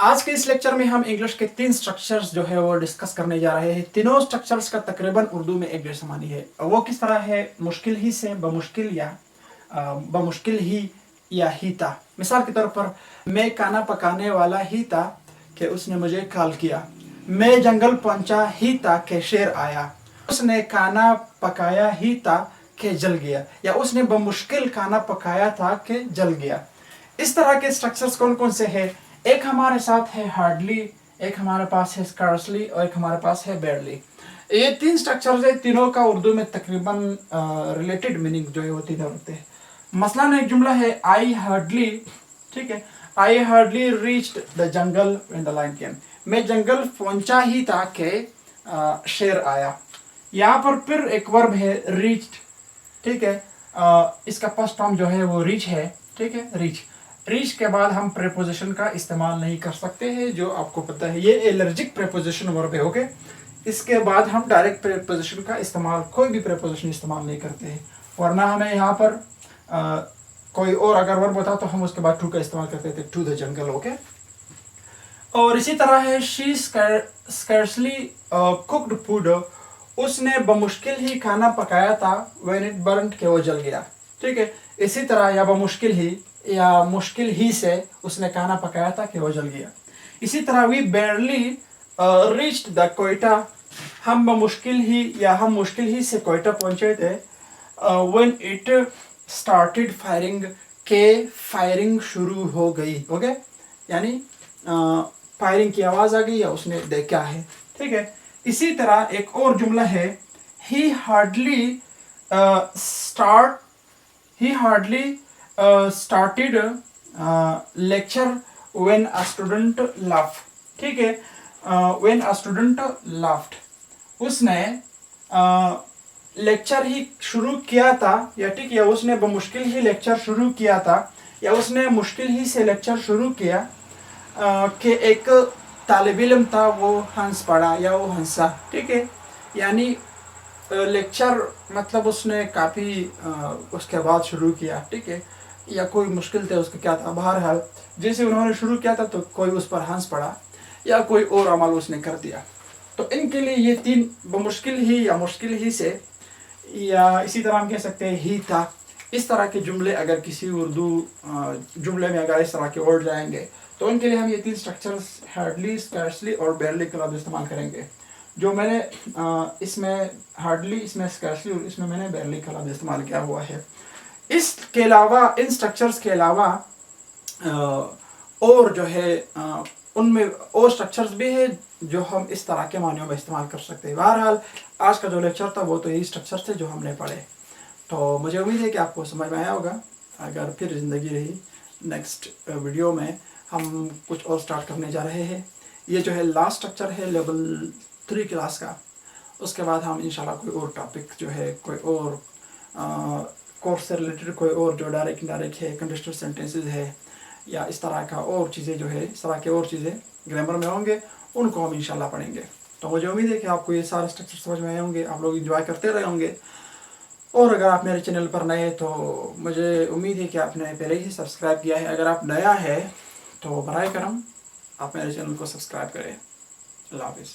आज के इस लेक्चर में हम इंग्लिश के 3 स्ट्रक्चर्स जो है वो डिस्कस करने जा रहे हैं। तीनों स्ट्रक्चर्स का तकरीबन उर्दू में एक जैसा मानी है। वो किस तरह है? मुश्किल ही से बमुश्किल ही या ही था। मिसाल के तौर पर मैं खाना पकाने वाला ही था कि उसने मुझे कॉल किया। मैं जंगल पहुंचा ही था कि शेर आया। उसने खाना पकाया ही था कि जल गया, या उसने बमुश्किल खाना पकाया था कि जल गया। इस तरह के स्ट्रक्चर्स कौन कौन से हैं? एक हमारे साथ है हार्डली, एक हमारे पास है स्कार्सली और एक हमारे पास है बेयरली। ये 3 स्ट्रक्चर्स है, तीनों का उर्दू में तकरीबन रिलेटेड मीनिंग जो है वो तीनों रखते हैं। मसलन एक जुमला है आई हार्डली, ठीक है, I hardly reached the jungle when the lion came. मैं जंगल पहुंचा ही था कि शेर आया। यहाँ पर फिर एक वर्ब है रीच्ड, ठीक है। इसका फर्स्ट फॉर्म जो है वो रीच है, ठीक है, रीच। रीच के बाद हम प्रेपोजिशन का इस्तेमाल नहीं कर सकते हैं, जो आपको पता है। ये एलर्जिक प्रेपोजिशन वर्ब है, ओके। इसके बाद हम डायरेक्ट प्रेपोजिशन का इस्तेमाल, कोई भी प्रेपोजिशन इस्तेमाल नहीं करते हैं। वरना हमें यहाँ पर कोई और अगर वर्ब होता तो हम उसके बाद टू का इस्तेमाल करते थे, टू द जंगल, ओके। और इसी तरह है शी स्कैर्सली कुक्ड फूड, उसने बमुश्किल ही खाना पकाया था व्हेन इट बर्न्ड, के वो जल गया, ठीक है। इसी तरह या बमुश्किल ही या मुश्किल ही से उसने खाना पकाया था कि वो जल गया। इसी तरह we barely reached the Quetta, हम बमुश्किल ही या हम मुश्किल ही से कोयटा पहुंचे थे व्हेन इट स्टार्टेड फायरिंग, के फायरिंग शुरू हो गई, ओके। यानी फायरिंग की आवाज आ गई या उसने देखा है, ठीक है। इसी तरह एक और जुमला है he hardly started lecture when a student laughed, ठीक है। when a student laughed, उसने लेक्चर ही शुरू किया था, या ठीक, या उसने बमुश्किल ही लेक्चर शुरू किया था, या उसने मुश्किल ही से लेक्चर शुरू किया कि एक तालिब इल्म था वो हंस पड़ा या वो हंसा, ठीक है। यानी लेक्चर मतलब उसने काफ़ी उसके बाद शुरू किया, ठीक है, या कोई मुश्किल थे उसका क्या था, बहरहाल जैसे उन्होंने शुरू किया था तो कोई उस पर हंस पड़ा या कोई और अमल उसने कर दिया। तो इनके लिए ये 3 बमुश्किल ही या मुश्किल ही से, या इसी तरह हम कह सकते हैं ही था। इस तरह के जुमले अगर किसी उर्दू जुमले में अगर इस तरह के वर्ड जाएंगे तो उनके लिए हम ये 3 स्ट्रक्चर्स हार्डली, स्कैर्सली और बेयरली का लफ्ज़ इस्तेमाल करेंगे। जो मैंने इसमें हार्डली, इसमें स्कैर्सली और इसमें मैंने बेयरली का लफ्ज़ इस्तेमाल किया हुआ है। इसके अलावा, इन स्ट्रक्चर्स के अलावा और जो है उनमें और स्ट्रक्चर्स भी है जो हम इस तरह के मानियों में इस्तेमाल कर सकते हैं। बहरहाल आज का जो लेक्चर था वो तो यही स्ट्रक्चर थे जो हमने पढ़े। तो मुझे उम्मीद है कि आपको समझ में आया होगा। अगर फिर ज़िंदगी रही, नेक्स्ट वीडियो में हम कुछ और स्टार्ट करने जा रहे हैं। ये जो है लास्ट स्ट्रक्चर है लेवल 3 क्लास का। उसके बाद हम इंशाल्लाह कोई और टॉपिक जो है, कोई और कोर्स से रिलेटेड कोई और जो डायरेक्ट इनडायरेक्ट है, कंडीशनल सेंटेंसेस है, या इस तरह का और चीज़ें जो है, इस तरह के और चीज़ें ग्रामर में होंगे, उनको हम इंशाल्लाह पढ़ेंगे। तो मुझे उम्मीद है कि आपको ये सारे स्ट्रक्चर समझ में आए होंगे, आप लोग इंजॉय करते रहे होंगे। और अगर आप मेरे चैनल पर नए हैं तो मुझे उम्मीद है कि आपने पहले ही सब्सक्राइब किया है। अगर आप नया है तो बराए करम आप मेरे चैनल को सब्सक्राइब करें। अल्लाह हाफिज़।